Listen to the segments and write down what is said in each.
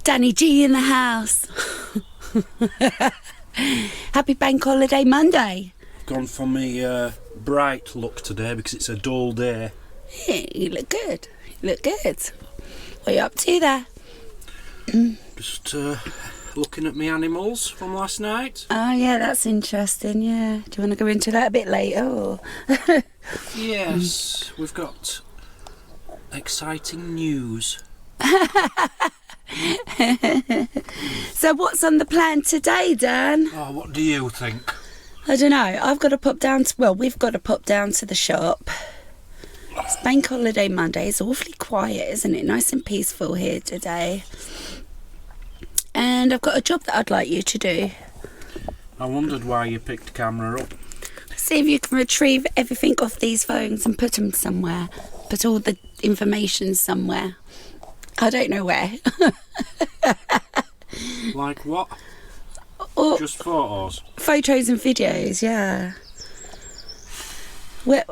Danny G in the house. Happy Bank Holiday Monday. Gone for me bright look today because it's a dull day. Yeah, you look good. You look good. What are you up to there? Just looking at my animals from last night. Oh yeah, that's interesting, yeah. Do you want to go into that a bit later? Or? Yes, we've got exciting news. So what's on the plan today, Dan? Oh, what do you think? I don't know. I've got to pop down to, well, we've got to pop down to the shop. It's Bank Holiday Monday. It's awfully quiet, isn't it? Nice and peaceful here today. And I've got a job that I'd like you to do. I wondered why you picked the camera up. See if you can retrieve everything off these phones and put them somewhere. Put all the information somewhere. I don't know where. Like what? Or just photos? Photos and videos, yeah. Where,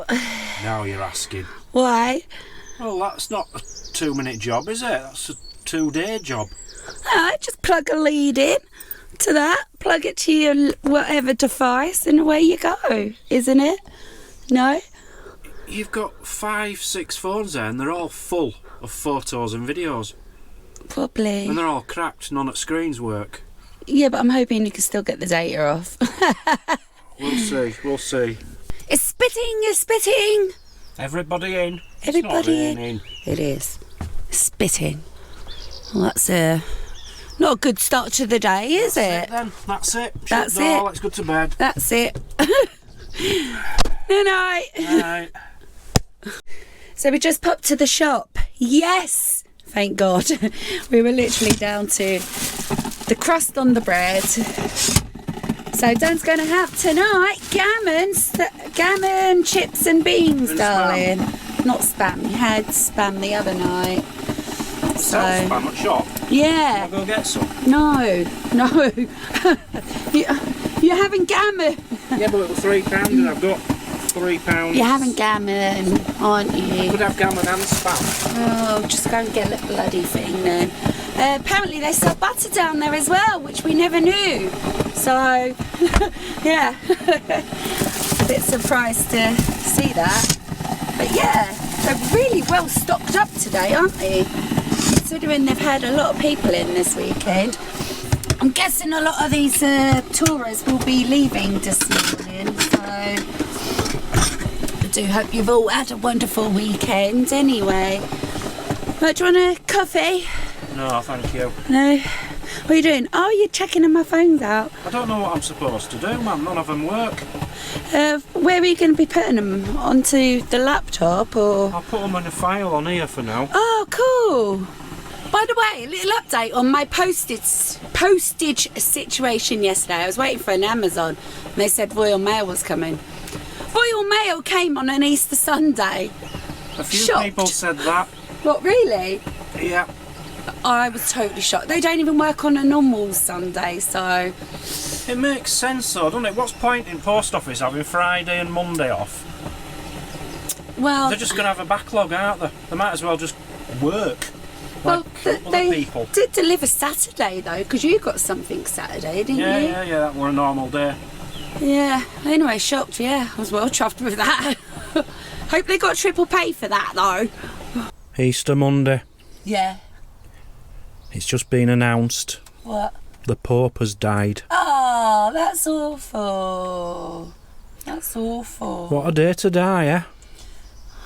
now you're asking. Why? Well, that's not a 2-minute job, is it? That's a 2-day job. No, just plug a lead in to that. Plug it to your whatever device and away you go, isn't it? No? You've got 5-6 phones there and they're all full of photos and videos. Probably. And they're all cracked, none at screens work. Yeah, but I'm hoping you can still get the data off. We'll see, we'll see. It's spitting! Everybody in. Everybody it's not raining. It is. Spitting. Well, that's not a good start to the day, is it? Then. That's it. That's Shut the door, it. Let's go to bed. That's it. Good night. Night. So we just popped to the shop. Yes! Thank God. We were literally down to the crust on the bread. So Dan's going to have tonight gammon, chips and beans, darling. Spam. Not spam. You had spam the other night. So Spam at shop? yeah. I'll go get some. No. You're having gammon. Yeah, but it was £3 and I've got £3. You're having gammon, aren't you? Could have gammon and spam. Oh, just go and get a bloody thing then. Apparently they sell butter down there as well, which we never knew. So, yeah, a bit surprised to see that. But yeah, they're really well stocked up today, aren't they? Considering they've had a lot of people in this weekend. I'm guessing a lot of these tourists will be leaving this morning, so I do hope you've all had a wonderful weekend anyway. Right, do you want a coffee? No, thank you. No? What are you doing? Oh, you're checking my phones out. I don't know what I'm supposed to do, man. None of them work. Where are you going to be putting them? Onto the laptop or? I'll put them in a file on here for now. Oh, cool. By the way, a little update on my postage situation yesterday. I was waiting for an Amazon and they said Royal Mail was coming. Royal Mail came on an Easter Sunday. A few Shocked. people said that. What, really? Yeah. I was totally shocked. They don't even work on a normal Sunday, so... It makes sense though, doesn't it? What's point in post office having Friday and Monday off? Well... They're just going to have a backlog, aren't they? They might as well just work. Well, like other people. Did deliver Saturday though, because you got something Saturday, didn't you? Yeah, that were a normal day. Yeah. Anyway, shocked. Yeah, I was well chuffed with that. Hope they got triple pay for that though. Easter Monday. Yeah. It's just been announced. What? The Pope has died. Oh, that's awful. That's awful. What a day to die, eh?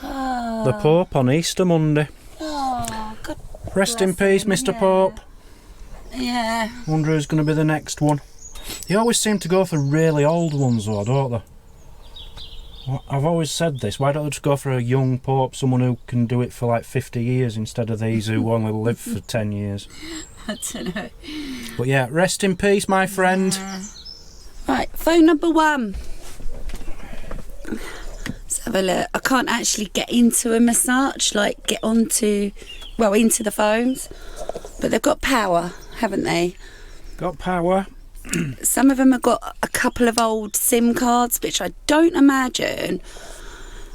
Oh. The Pope on Easter Monday. Oh, God. Rest in peace, him, Mr. yeah. Pope. Yeah. Wonder who's going to be the next one. They always seem to go for really old ones though, don't they? I've always said this, why don't they just go for a young Pope, someone who can do it for like 50 years instead of these who only live for 10 years? I don't know. But yeah, rest in peace, my friend. Right, phone number 1. Let's have a look. I can't actually get into a massage, like get onto, well, into the phones. But they've got power, haven't they? Got power. Some of them have got a couple of old SIM cards, which I don't imagine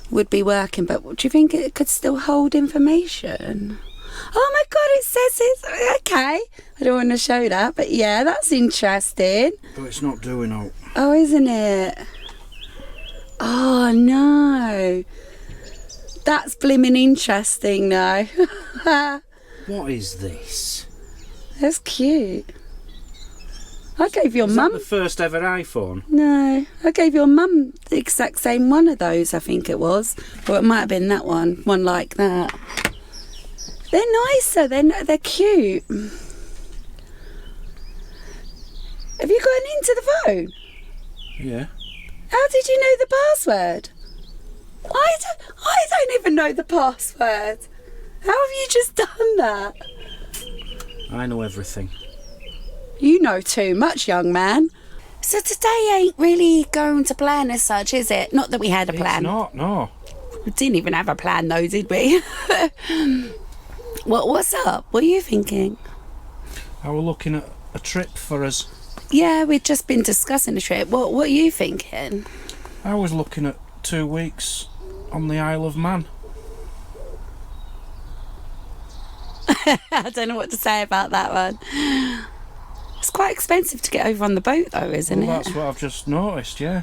would be working. But do you think it could still hold information? Oh my God, it says it's okay. I don't want to show that, but yeah, that's interesting. But it's not doing out. Oh, isn't it? Oh no. That's blimmin' interesting though. What is this? That's cute. I gave your Is that mum... the first ever iPhone? No, I gave your mum the exact same one of those, I think it was. Or it might have been that one like that. They're nicer, they're cute. Have you gotten into the phone? Yeah. How did you know the password? I don't even know the password. How have you just done that? I know everything. You know too much, young man. So today ain't really going to plan as such, is it? Not that we had a plan. It's not, no. We didn't even have a plan though, did we? What's up? What are you thinking? I was looking at a trip for us. Yeah, we've just been discussing a trip. What are you thinking? I was looking at 2 weeks on the Isle of Man. I don't know what to say about that one. It's quite expensive to get over on the boat though, isn't it? That's what I've just noticed, yeah.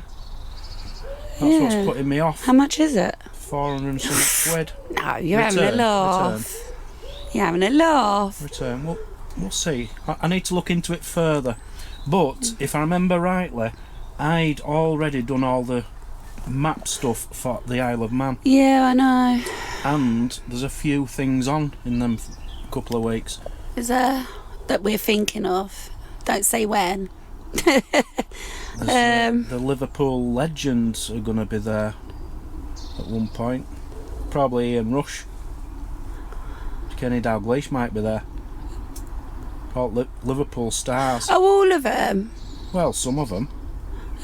That's what's putting me off. How much is it? 400 and something quid. No, you're having a laugh. You're having a laugh. Return. We'll see. I need to look into it further. But if I remember rightly, I'd already done all the map stuff for the Isle of Man. Yeah, I know. And there's a few things on in them couple of weeks. Is there that we're thinking of? Don't say when. The Liverpool legends are going to be there at one point. Probably Ian Rush. Kenny Dalglish might be there. All Liverpool stars. Oh, all of them? Well, some of them.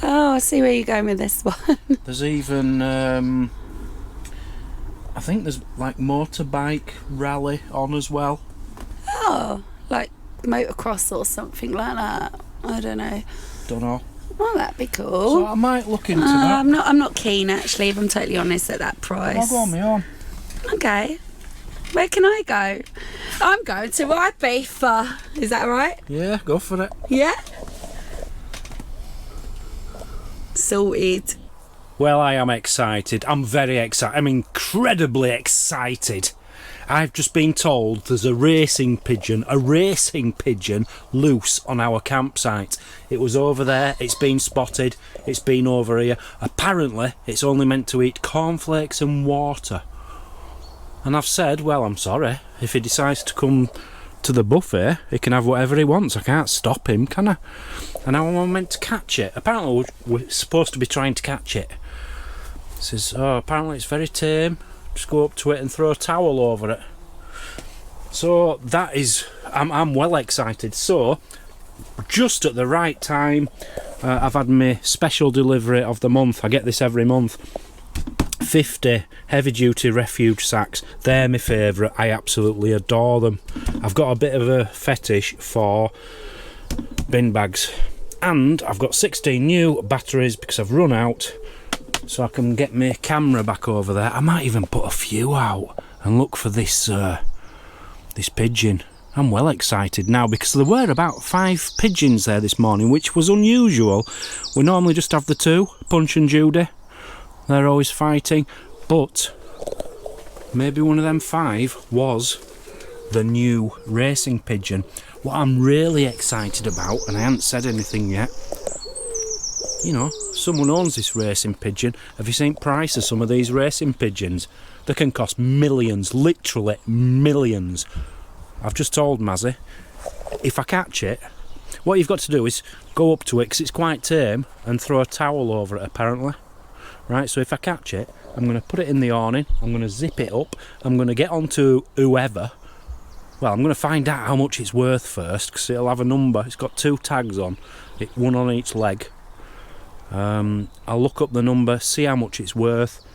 Oh, I see where you're going with this one. There's even, I think there's like motorbike rally on as well. Oh, like motocross or something like that. I don't know. Don't know. Oh, that'd be cool. So I might look into that. I'm not keen actually, if I'm totally honest, at that price. I'll go on my own. Okay. Where can I go? I'm going to Ibiza. Is that right? Yeah, go for it. Yeah? Sorted. Well, I am excited. I'm very excited. I'm incredibly excited. I've just been told there's a racing pigeon loose on our campsite. It was over there, it's been spotted, it's been over here. Apparently, it's only meant to eat cornflakes and water. And I've said, well, I'm sorry. If he decides to come to the buffet, he can have whatever he wants. I can't stop him, can I? And now I'm meant to catch it. Apparently, we're supposed to be trying to catch it. It says, oh, apparently it's very tame. Just go up to it and throw a towel over it. So that is, I'm well excited. So, just at the right time, I've had my special delivery of the month. I get this every month. 50 heavy duty refuge sacks. They're my favourite. I absolutely adore them. I've got a bit of a fetish for bin bags, and I've got 16 new batteries because I've run out, so I can get my camera back over there. I might even put a few out and look for this this pigeon. I'm well excited now because there were about 5 pigeons there this morning, which was unusual. We normally just have the 2, Punch and Judy. They're always fighting, but maybe one of them 5 was the new racing pigeon. What I'm really excited about, and I haven't said anything yet, you know, someone owns this racing pigeon. Have you seen price of some of these racing pigeons? They can cost millions, literally millions. I've just told Mazzy, if I catch it, what you've got to do is go up to it, because it's quite tame, and throw a towel over it apparently. Right, so if I catch it, I'm going to put it in the awning, I'm going to zip it up, I'm going to get onto whoever. Well, I'm going to find out how much it's worth first, because it'll have a number. It's got 2 tags on, one on each leg. I'll look up the number, see how much it's worth.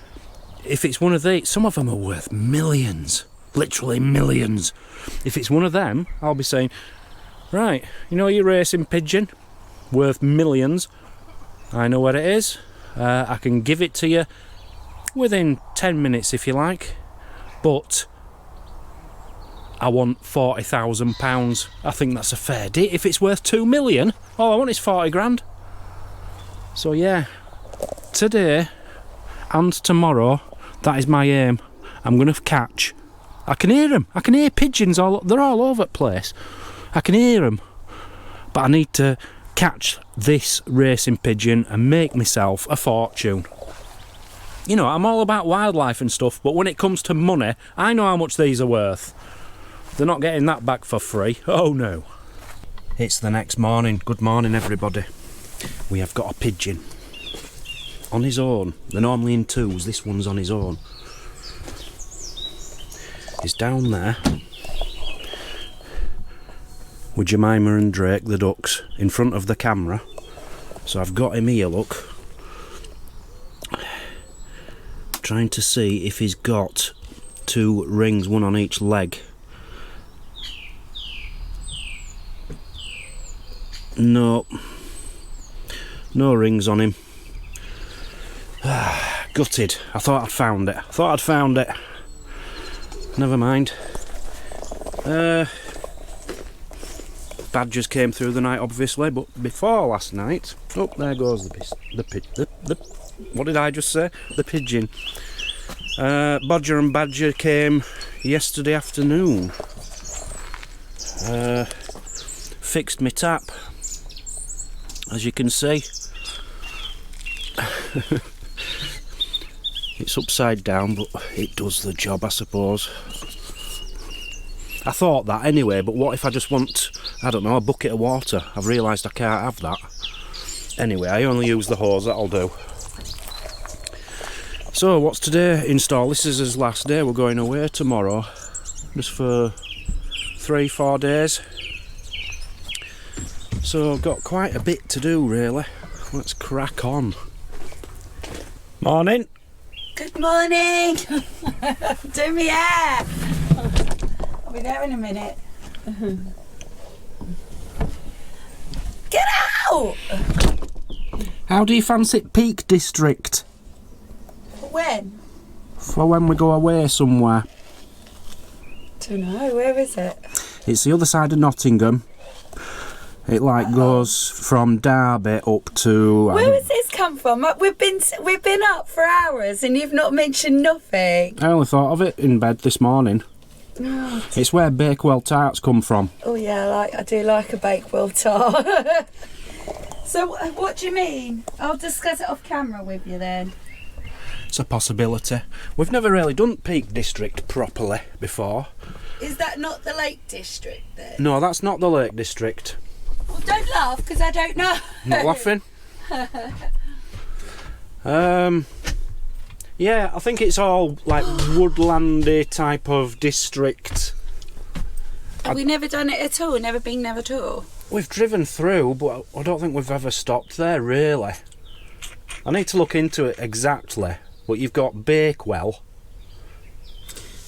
If it's one of these, some of them are worth millions, literally millions. If it's one of them, I'll be saying, right, you know your racing pigeon, worth millions, I know where it is. I can give it to you within 10 minutes if you like, but I want £40,000. I think that's a fair deal. If it's worth 2 million, all I want is 40 grand. So yeah, today and tomorrow, that is my aim. I'm going to catch. I can hear them. I can hear pigeons. They're all over the place. I can hear them. But I need to catch this racing pigeon and make myself a fortune. You know, I'm all about wildlife and stuff, but when it comes to money, I know how much these are worth. They're not getting that back for free. Oh no. It's the next morning. Good morning, everybody. We have got a pigeon. On his own. They're normally in twos. This one's on his own. He's down there with Jemima and Drake, the ducks, in front of the camera. So I've got him here, look. Trying to see if he's got 2 rings, one on each leg. No. No rings on him. Gutted. I thought I'd found it. Never mind. Badgers came through the night, obviously, but before last night... Oh, there goes what did I just say? The pigeon. Bodger and Badger came yesterday afternoon. Fixed my tap, as you can see. It's upside down, but it does the job, I suppose. I thought that anyway, but what if I just want, I don't know, a bucket of water? I've realised I can't have that. Anyway, I only use the hose, that'll do. So, what's today in store? This is his last day. We're going away tomorrow, just for 3-4 days. So, I've got quite a bit to do, really. Let's crack on. Morning. Good morning. Do me hair. I'll be there in a minute. Get out! How do you fancy Peak District? When? For when we go away somewhere. Don't know. Where is it? It's the other side of Nottingham. It goes from Derby up to... Where has this come from? We've been up for hours and you've not mentioned nothing. I only thought of it in bed this morning. Oh, it's where Bakewell tarts come from. Oh yeah, I do like a Bakewell tart. So what do you mean? I'll discuss it off camera with you then. It's a possibility. We've never really done Peak District properly before. Is that not the Lake District then? No, that's not the Lake District. Well, don't laugh, because I don't know. Not laughing. Yeah, I think it's all like woodlandy type of district. Have we never done it at all? Never been there at all? We've driven through, but I don't think we've ever stopped there, really. I need to look into it exactly. But you've got Bakewell.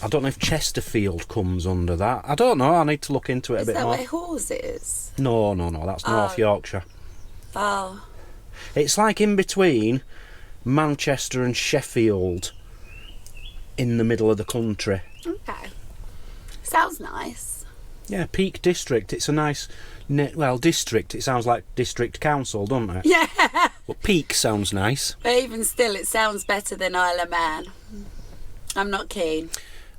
I don't know if Chesterfield comes under that. I don't know, I need to look into it a bit more. Is that where Hawes is? No, that's North Yorkshire. Oh. It's like in between Manchester and Sheffield, in the middle of the country. Okay. Sounds nice. Yeah, Peak District. It's a nice, district. It sounds like district council, doesn't it? Yeah. But Peak sounds nice. But even still, it sounds better than Isle of Man. I'm not keen.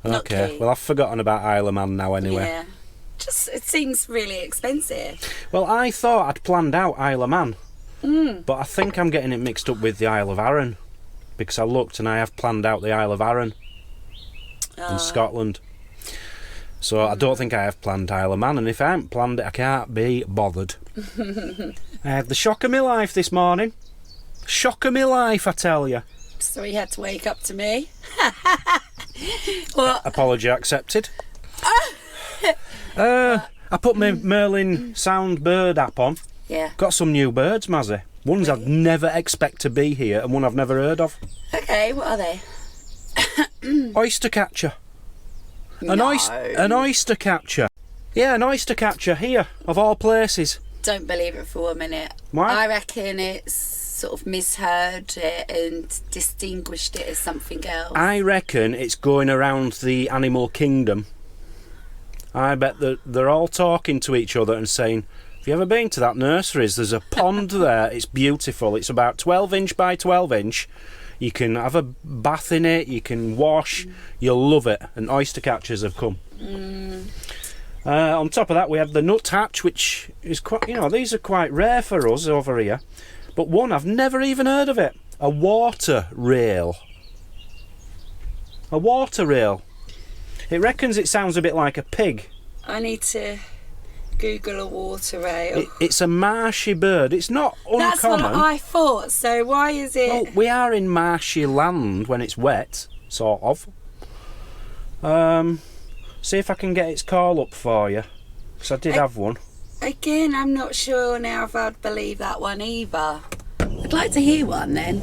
Okay, well I've forgotten about Isle of Man now anyway. Yeah. It seems really expensive. Well, I thought I'd planned out Isle of Man. But I think I'm getting it mixed up with the Isle of Arran. Because I looked and I have planned out the Isle of Arran in Scotland. So I don't think I have planned Isle of Man, and if I haven't planned it, I can't be bothered. I had the shock of my life this morning. Shock of my life, I tell you. So he had to wake up to me. What? Apology accepted. I put my Merlin Sound bird app on. Yeah. Got some new birds, Mazzy. Ones I'd never expect to be here, and one I've never heard of. Okay, what are they? Oyster catcher. An oyster catcher. Yeah, an oyster catcher here, of all places. Don't believe it for a minute. Why? I reckon it's sort of misheard it and distinguished it as something else. I reckon it's going around the animal kingdom I bet that they're all talking to each other and saying, have you ever been to that nurseries? There's a pond there. It's beautiful. It's about 12 inch by 12 inch. You can have a bath in it. You can wash. You'll love it. And oyster catchers have come. On top of that, we have the nuthatch, which is quite, these are quite rare for us over here. But one, I've never even heard of it. A water rail. A water rail. It reckons it sounds a bit like a pig. I need to Google a water rail. It's a marshy bird. It's not uncommon. That's what I thought. So why is it? Well, we are in marshy land when it's wet, sort of. See if I can get its call up for you, because I did have one. Again, I'm not sure now if I'd believe that one either. I'd like to hear one then.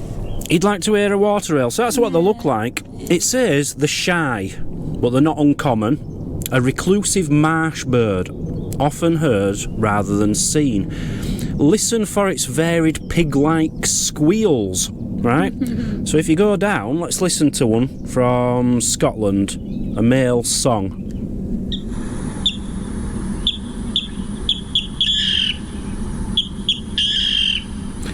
You'd like to hear a water rail, so that's what they look like. It says they're shy, but they're not uncommon. A reclusive marsh bird, often heard rather than seen. Listen for its varied pig-like squeals, right? So if you go down, let's listen to one from Scotland, a male song.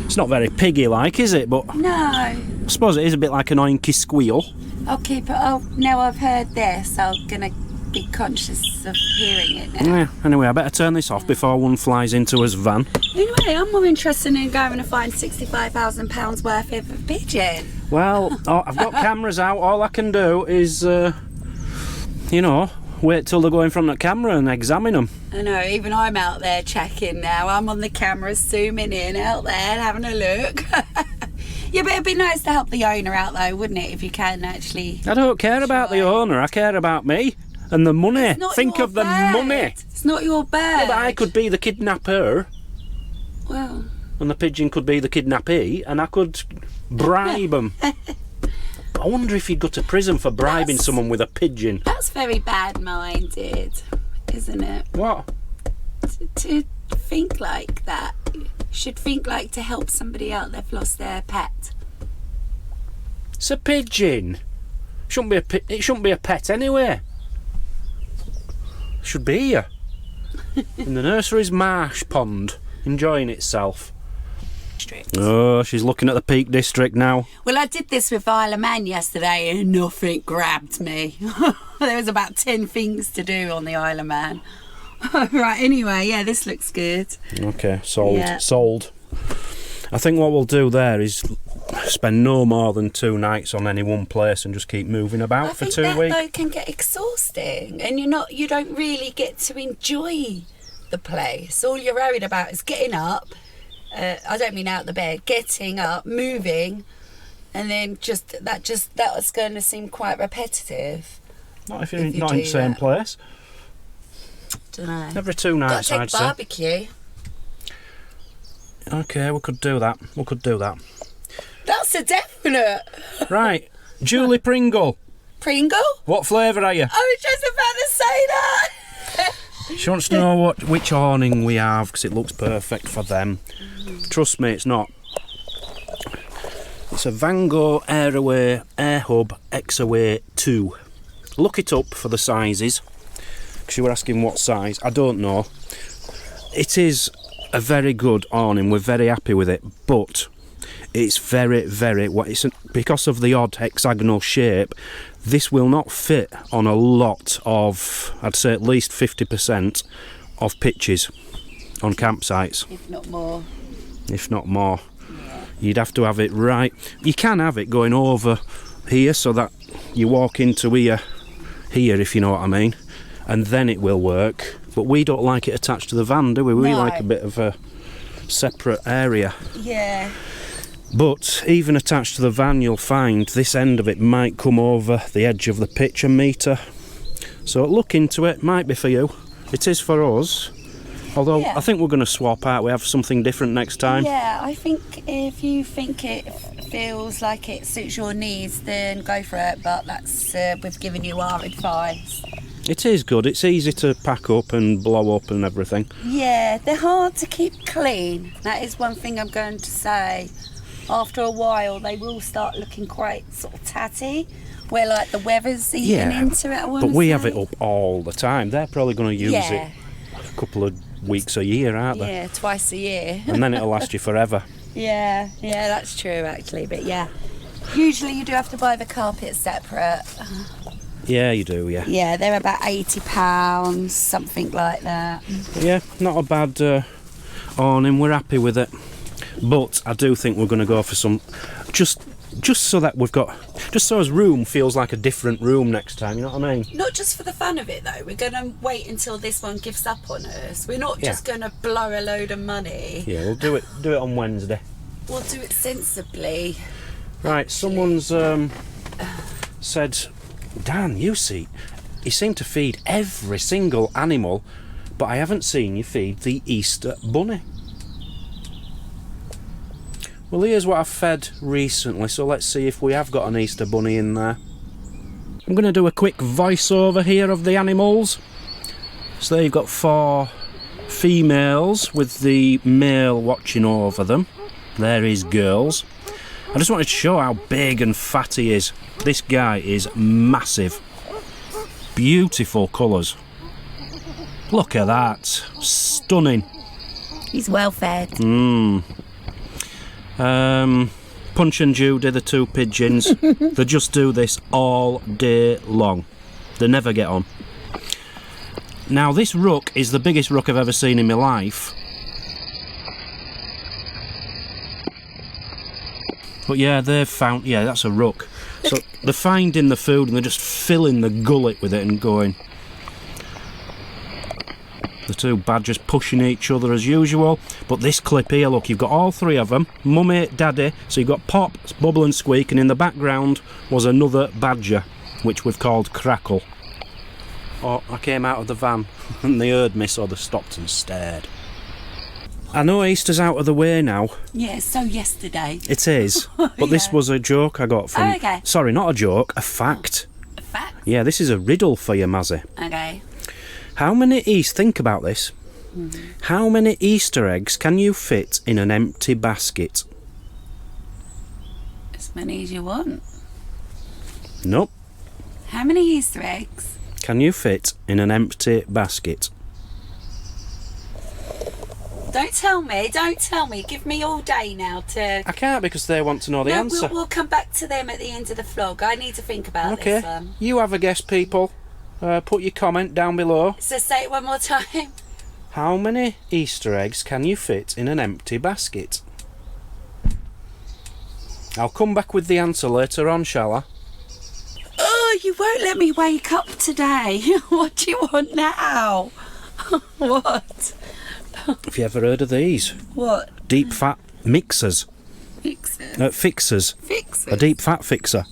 It's not very piggy-like, is it? But no. I suppose it is a bit like an oinky squeal. I'll keep it. Oh, now I've heard this, I'm gonna be conscious of hearing it now. Yeah. Anyway, I better turn this off before one flies into us van. Anyway, I'm more interested in going to find £65,000 worth of a pigeon. Well, I've got cameras out. All I can do is, wait till they go in front of the camera and examine them. I know, even I'm out there checking now. I'm on the camera zooming in out there having a look. Yeah, but it'd be nice to help the owner out though, wouldn't it, if you can actually... I don't care about the owner, I care about me and the money. Think of the bird. money. It's not your bird. Yeah, but I could be the kidnapper. Well... And the pigeon could be the kidnappee, and I could bribe them. I wonder if you'd go to prison for bribing someone with a pigeon. That's very bad-minded, isn't it? What? To think like that. You should think like to help somebody out they've lost their pet. It's a pigeon. It shouldn't be a pet anyway. It should be here. In the nursery's marsh pond, enjoying itself. Oh, she's looking at the Peak District now. Well, I did this with Isle of Man yesterday and nothing grabbed me. There was about 10 things to do on the Isle of Man. Right, anyway, yeah, this looks good. Okay, sold. Yeah. Sold. I think what we'll do there is spend no more than 2 nights on any one place and just keep moving about for 2 weeks. I think that though can get exhausting, and you don't really get to enjoy the place. All you're worried about is getting up. I don't mean out the bed, getting up, moving, and then that's going to seem quite repetitive. Not if you're not in the same place. Don't know. Every 2 nights, Got to I'd take barbecue. Okay, we could do that. That's a definite. Right, Julie Pringle. Pringle? What flavour are you? I was just about to say that. She wants to know which awning we have because it looks perfect for them. Trust me, it's not. It's a Van Gogh Airway Air Hub X-Away 2. Look it up for the sizes, because you were asking what size. I don't know. It is a very good awning. We're very happy with it, but it's very, very... because of the odd hexagonal shape, this will not fit on a lot of, I'd say at least 50% of pitches on campsites. If not more. Yeah. You'd have to have it right. You can have it going over here so that you walk into here if you know what I mean, and then it will work. But we don't like it attached to the van, do we? We like a bit of a separate area. Yeah. But even attached to the van, you'll find this end of it might come over the edge of the pitch a metre. So look into it. Might be for you. It is for us. Although I think we're going to swap out. We have something different next time. Yeah, I think if you think it feels like it suits your needs, then go for it. But that's we've given you our advice. It is good. It's easy to pack up and blow up and everything. Yeah, they're hard to keep clean. That is one thing I'm going to say. After a while, they will start looking quite sort of tatty. where like the weather's eating into it. But we have it up all the time. They're probably going to use it a couple of weeks a year, aren't they? Yeah, twice a year. And then it'll last you forever. Yeah, that's true actually. But yeah, usually you do have to buy the carpet separate. Yeah, you do, yeah. Yeah, they're about £80, something like that. Yeah, not a bad awning. We're happy with it. But I do think we're going to go for some, just so that we've got, just so his room feels like a different room next time, you know what I mean? Not just for the fun of it though, we're going to wait until this one gives up on us. We're not just going to blow a load of money. Yeah, we'll do it on Wednesday. We'll do it sensibly. Right, someone's said, Dan, you seem to feed every single animal, but I haven't seen you feed the Easter bunny. Well, here's what I've fed recently, so let's see if we have got an Easter bunny in there. I'm going to do a quick voiceover here of the animals. So there you've got 4 females with the male watching over them. There is girls. I just wanted to show how big and fat he is. This guy is massive. Beautiful colours. Look at that. Stunning. He's well fed. Punch and Judy, the 2 pigeons, they just do this all day long. They never get on. Now this rook is the biggest rook I've ever seen in my life. But yeah, they've found, yeah, that's a rook. So they're finding the food and they're just filling the gullet with it and going. The 2 badgers pushing each other as usual. But this clip here, look, you've got all 3 of them. Mummy, Daddy. So you've got Pop, Bubble and Squeak, and in the background was another badger, which we've called Crackle. Oh, I came out of the van and they heard me, so they stopped and stared. I know Easter's out of the way now. Yeah, so yesterday. It is. But this was a joke I got from... Oh, okay. Sorry, not a joke, a fact. A fact? Yeah, this is a riddle for you, Mazzy. Okay. How many think about this. How many Easter eggs can you fit in an empty basket? As many as you want. Nope. How many Easter eggs can you fit in an empty basket? Don't tell me. Give me all day now to... I can't because they want to know the answer. We'll come back to them at the end of the vlog. I need to think about this one. You have a guess, people. Put your comment down below. So say it one more time. How many Easter eggs can you fit in an empty basket? I'll come back with the answer later on, shall I? Oh, you won't let me wake up today. What do you want now? What? Have you ever heard of these? What? Deep fat mixers. Fixers? Fixers. Fixers? A deep fat fixer.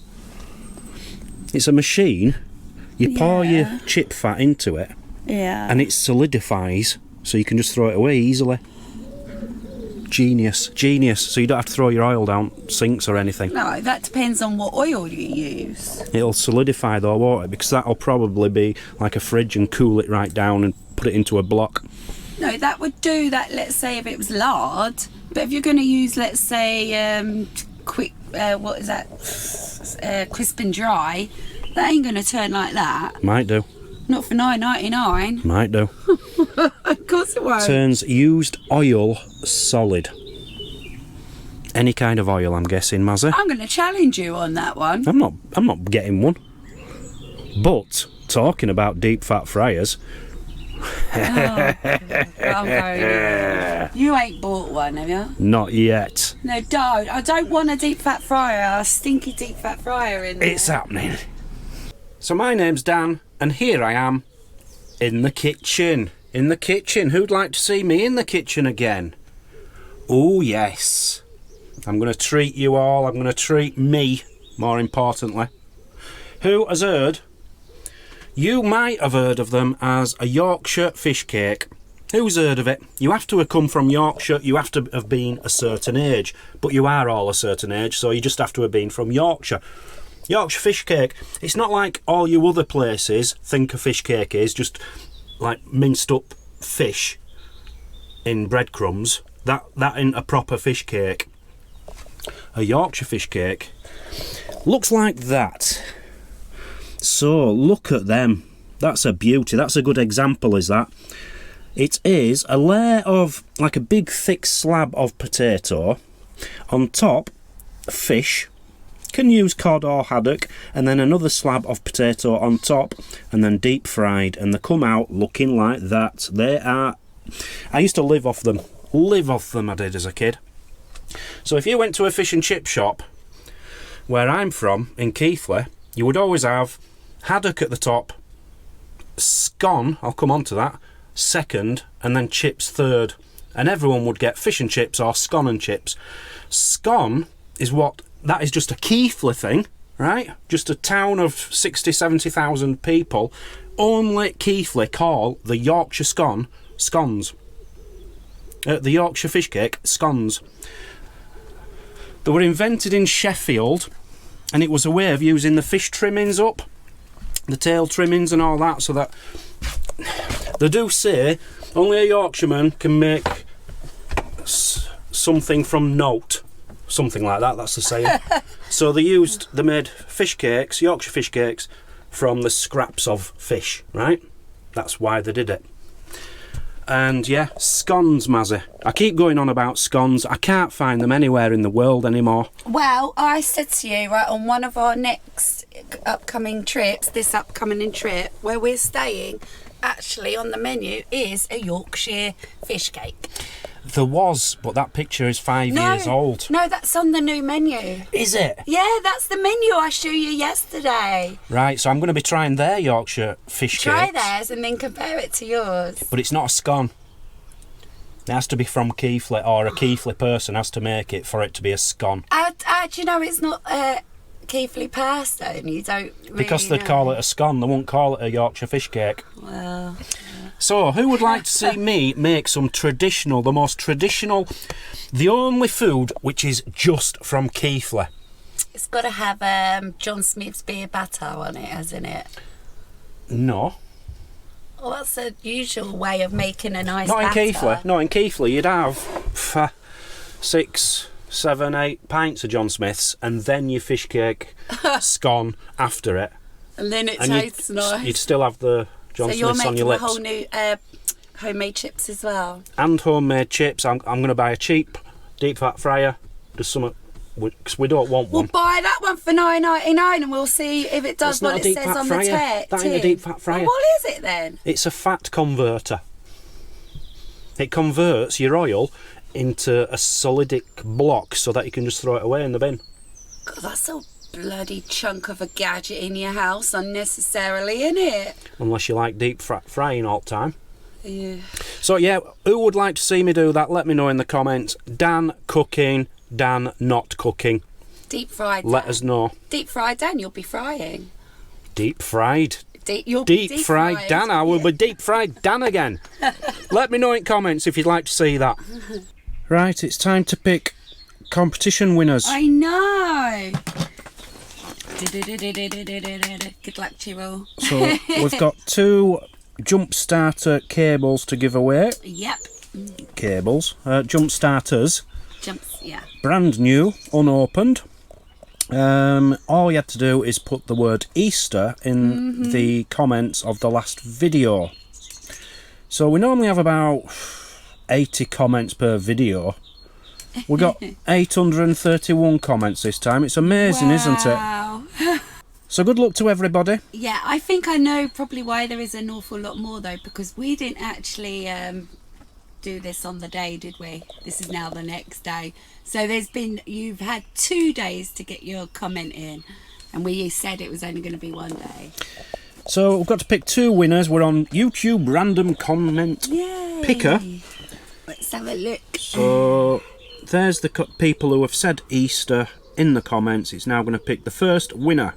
It's a machine. You pour your chip fat into it. Yeah. And it solidifies, so you can just throw it away easily. Genius. So you don't have to throw your oil down sinks or anything. No, that depends on what oil you use. It'll solidify though, won't it? Because that'll probably be like a fridge and cool it right down and put it into a block. No, that would do that, let's say, if it was lard. But if you're going to use, let's say, what is that? Crisp and dry, that ain't going to turn like that. Might do. Not for $9.99. Might do. Of course it won't. Turns used oil solid. Any kind of oil, I'm guessing, Mazzy. I'm going to challenge you on that one. I'm not getting one. But talking about deep fat fryers. You ain't bought one, have you? Not yet. No, don't. I don't want a deep fat fryer. A stinky deep fat fryer in there. It's happening. So my name's Dan, and here I am in the kitchen. In the kitchen. Who'd like to see me in the kitchen again? Oh yes. I'm going to treat you all. I'm going to treat me, more importantly. Who has heard? You might have heard of them as a Yorkshire fish cake. Who's heard of it? You have to have come from Yorkshire, you have to have been a certain age. But you are all a certain age, so you just have to have been from Yorkshire. Yorkshire fish cake, it's not like all you other places think a fish cake is, just like minced up fish in breadcrumbs. That ain't a proper fish cake. A Yorkshire fish cake looks like that. So look at them. That's a beauty. That's a good example, is that? It is a layer of, like a big thick slab of potato. On top, fish. Can use cod or haddock, and then another slab of potato on top, and then deep fried, and they come out looking like that. They are... I used to live off them. I did as a kid. So if you went to a fish and chip shop, where I'm from, in Keighley, you would always have haddock at the top, scone, I'll come on to that, second, and then chips third. And everyone would get fish and chips or scone and chips. Scone is what... That is just a Keighley thing, right? Just a town of 60, 70,000 people. Only Keighley call the Yorkshire scone scones. The Yorkshire fish cake, scones. They were invented in Sheffield, and it was a way of using the fish trimmings up, the tail trimmings and all that, so that... They do say only a Yorkshireman can make something from note. Something like that, that's the saying. So they made fish cakes, Yorkshire fish cakes, from the scraps of fish, right? That's why they did it. And yeah, scones, Mazzy. I keep going on about scones. I can't find them anywhere in the world anymore. Well, I said to you, right, on one of our next upcoming trips, this upcoming trip, where we're staying, actually on the menu is a Yorkshire fish cake. There was, but that picture is 5 years old. No, that's on the new menu. Is it? Yeah, that's the menu I showed you yesterday. Right, so I'm going to be trying their Yorkshire fish cakes. Try theirs and then compare it to yours. But it's not a scone. It has to be from Keighley, or a Keighley person has to make it for it to be a scone. Do you know it's not a Keighley person? You don't really Because they'd call it a scone, they won't call it a Yorkshire fish cake. Well... So, who would like to see me make some traditional, the most traditional, the only food which is just from Keighley? It's got to have John Smith's beer batter on it, hasn't it? No. Well, that's the usual way of making a nice Not batter. in Keighley. No, in Keighley you'd have 6, 7, 8 pints of John Smith's, and then your fish cake scone after it. And then it tastes nice. You'd still have the John Smith's on your lips. So you're making a whole new homemade chips as well? And homemade chips. I'm going to buy a cheap deep fat fryer. Just something, because we don't want one. We'll buy that one for $9.99 and we'll see if it does what it says on the tin. That ain't a deep fat fryer. Well, what is it then? It's a fat converter. It converts your oil into a solidic block so that you can just throw it away in the bin. God, that's a bloody chunk of a gadget in your house unnecessarily, innit? Unless you like deep frying all the time. Yeah. So yeah, who would like to see me do that? Let me know in the comments. Dan cooking, Dan not cooking. Deep fried. Let us know. Deep fried Dan, you'll be frying. Deep fried. You'll be Deep fried Dan. I will be deep fried Dan again. Let me know in comments if you'd like to see that. Right, it's time to pick competition winners. I know. Good luck to you all. So we've got 2 jump starter cables to give away. Yep. Cables. Jump starters. Jumps, yeah. Brand new, unopened. All you had to do is put the word Easter in the comments of the last video. So we normally have about 80 comments per video. We got 831 comments this time. It's amazing, isn't it? So good luck to everybody. Yeah, I think I know probably why there is an awful lot more though, because we didn't actually do this on the day, did we? This is now the next day. So you've had 2 days to get your comment in, and we said it was only going to be 1 day. So we've got to pick 2 winners. We're on YouTube random comment picker. Let's have a look. So there's the people who have said Easter in the comments. It's now going to pick the first winner.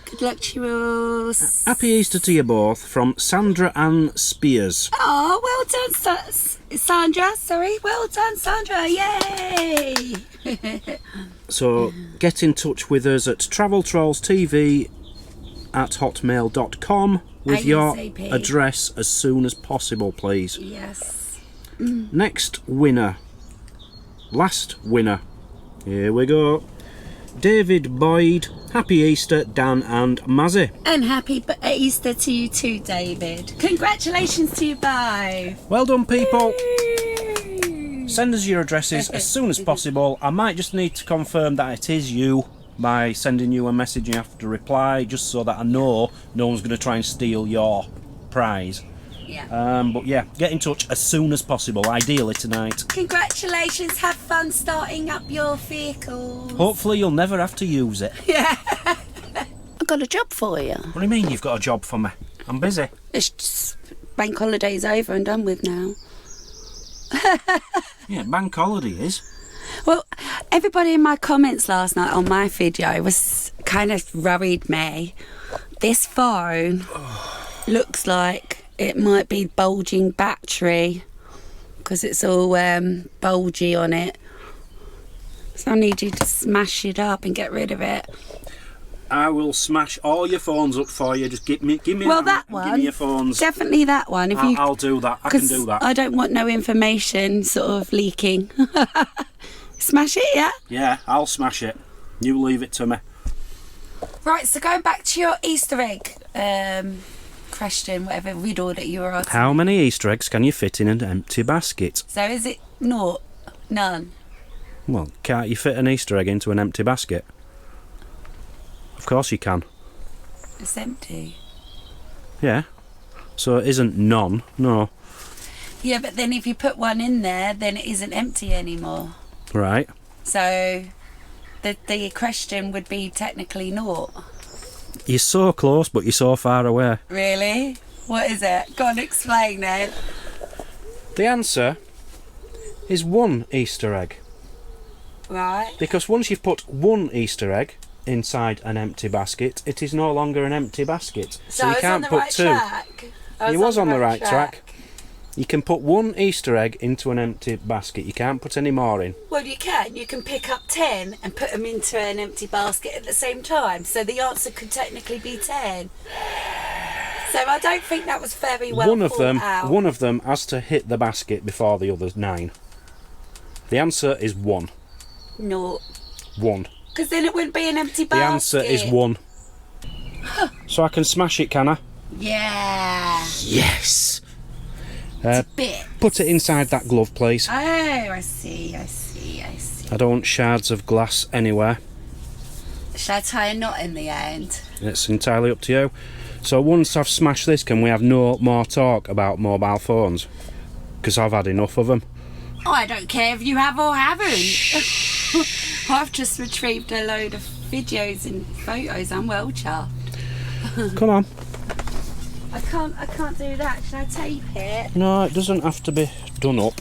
Good luck to you all. Happy Easter to you both, from Sandra Ann Spears. Oh, well done, Sandra. Sorry, well done, Sandra. Yay! So get in touch with us at traveltrollstv@hotmail.com with your address as soon as possible, please. Yes. Next winner. Last winner. Here we go. David Boyd, Happy Easter, Dan and Mazzy. And happy Easter to you too, David. Congratulations to you both. Well done, people. Send us your addresses as soon as possible. I might just need to confirm that it is you by sending you a message. You have to reply, just so that I know no one's going to try and steal your prize. Yeah. But yeah, get in touch as soon as possible, ideally tonight. Congratulations, have fun starting up your vehicles. Hopefully you'll never have to use it. Yeah. I've got a job for you. What do you mean you've got a job for me? I'm busy. It's just bank holiday's over and done with now. Yeah, bank holiday is. Well, everybody in my comments last night on my video was kind of worried me. This phone looks like it might be bulging battery because it's all bulgy on it. So I need you to smash it up and get rid of it. I will smash all your phones up for you. Just give me Well, that one. Give me your phones. Definitely that one. If I'll do that. I can do that. I don't want no information sort of leaking. Smash it, yeah? Yeah, I'll smash it. You leave it to me. Right, so going back to your Easter egg question, whatever riddle that you were asking. How many Easter eggs can you fit in an empty basket? So is it naught? None? Well, can't you fit an Easter egg into an empty basket? Of course you can. It's empty. Yeah. So it isn't none, no. Yeah, but then if you put one in there, then it isn't empty anymore. Right. So the question would be technically naught. You're so close, but you're so far away. Really? What is it? Go on, explain then. The answer is one Easter egg. Right. Because once you've put one Easter egg inside an empty basket, it is no longer an empty basket. So you can't put two. You was on the right track. You can put one Easter egg into an empty basket. You can't put any more in. Well, you can. You can pick up 10 and put them into an empty basket at the same time. So the answer could technically be 10. So I don't think that was very well thought out. One of them has to hit the basket before the other's 9. The answer is 1. No. 1. Because then it wouldn't be an empty basket. The answer is 1. So I can smash it, can I? Yeah. Yes. Bit. Put it inside that glove, please. Oh, I see. I don't want shards of glass anywhere. Shall I tie a knot in the end? It's entirely up to you. So once I've smashed this, can we have no more talk about mobile phones? Because I've had enough of them. Oh, I don't care if you have or haven't. I've just retrieved a load of videos and photos. I'm well chuffed. Come on. I can't do that. Should I tape it? No, it doesn't have to be done up.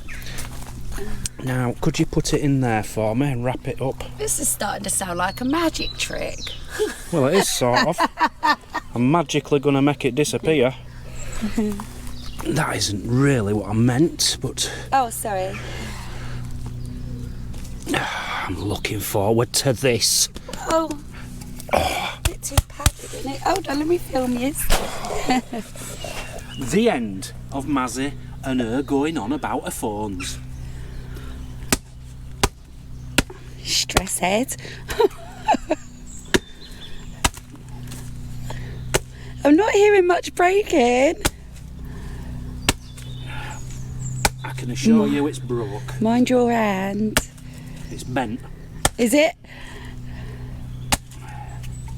Now, could you put it in there for me and wrap it up? This is starting to sound like a magic trick. Well, it is sort of. I'm magically going to make it disappear. That isn't really what I meant, but... Oh, sorry. I'm looking forward to this. Oh. A bit too padded, isn't it? Hold on, let me film you. The end of Mazzy and her going on about her phones. Stress head. I'm not hearing much breaking. I can assure you it's broke. Mind your hand. It's bent. Is it?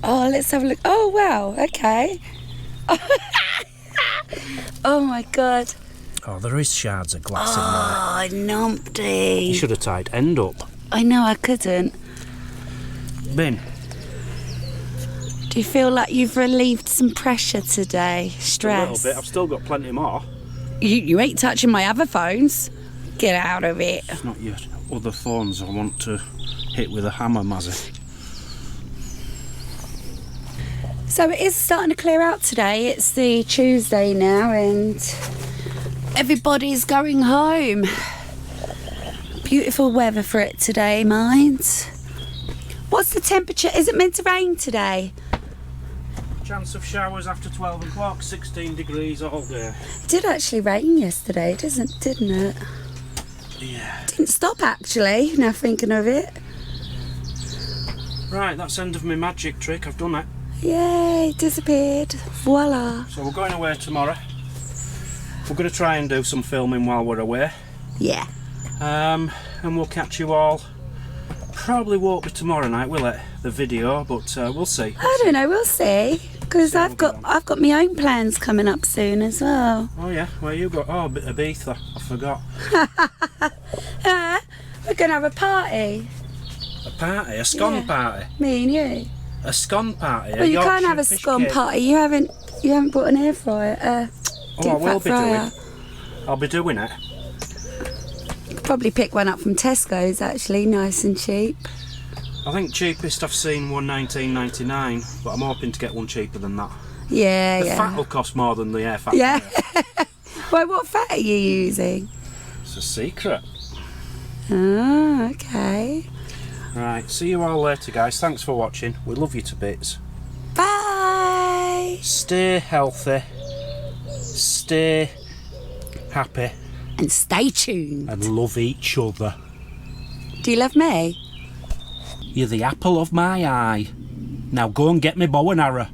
Oh, let's have a look. Oh, wow. Okay. Oh, my God. Oh, there is shards of glass in there. Oh, numpty. You should have tied end up. I know, I couldn't. Bin. Do you feel like you've relieved some pressure today? Stress? A little bit. I've still got plenty more. You ain't touching my other phones. Get out of it. It's not your other phones I want to hit with a hammer, Mazzy. So it is starting to clear out today. It's the Tuesday now and everybody's going home. Beautiful weather for it today, mind. What's the temperature? Is it meant to rain today? Chance of showers after 12 o'clock, 16 degrees all day. It did actually rain yesterday, didn't it? Yeah. Didn't stop actually, now thinking of it. Right, that's the end of my magic trick. I've done it. Yay, disappeared. Voila. So we're going away tomorrow. We're going to try and do some filming while we're away. Yeah. And we'll catch you all. Probably won't be tomorrow night, will it? The video, but we'll see. I don't know, we'll see. Because I've got my own plans coming up soon as well. Oh yeah, where you got? Oh, Ibiza. I forgot. We're going to have a party. A party? A scone party? Me and you. A scone party? Well, you can't have a scone party. You haven't brought an air fryer. Oh, I will be doing. I'll be doing it. Probably pick one up from Tesco's actually, nice and cheap. I think cheapest I've seen one $19.99, but I'm hoping to get one cheaper than that. Yeah, the fat will cost more than the air fat. Yeah. Well, what fat are you using? It's a secret. Oh, okay. Right, see you all later, guys. Thanks for watching. We love you to bits. Bye. Stay healthy. Stay happy. And stay tuned. And love each other. Do you love me? You're the apple of my eye. Now go and get me bow and arrow.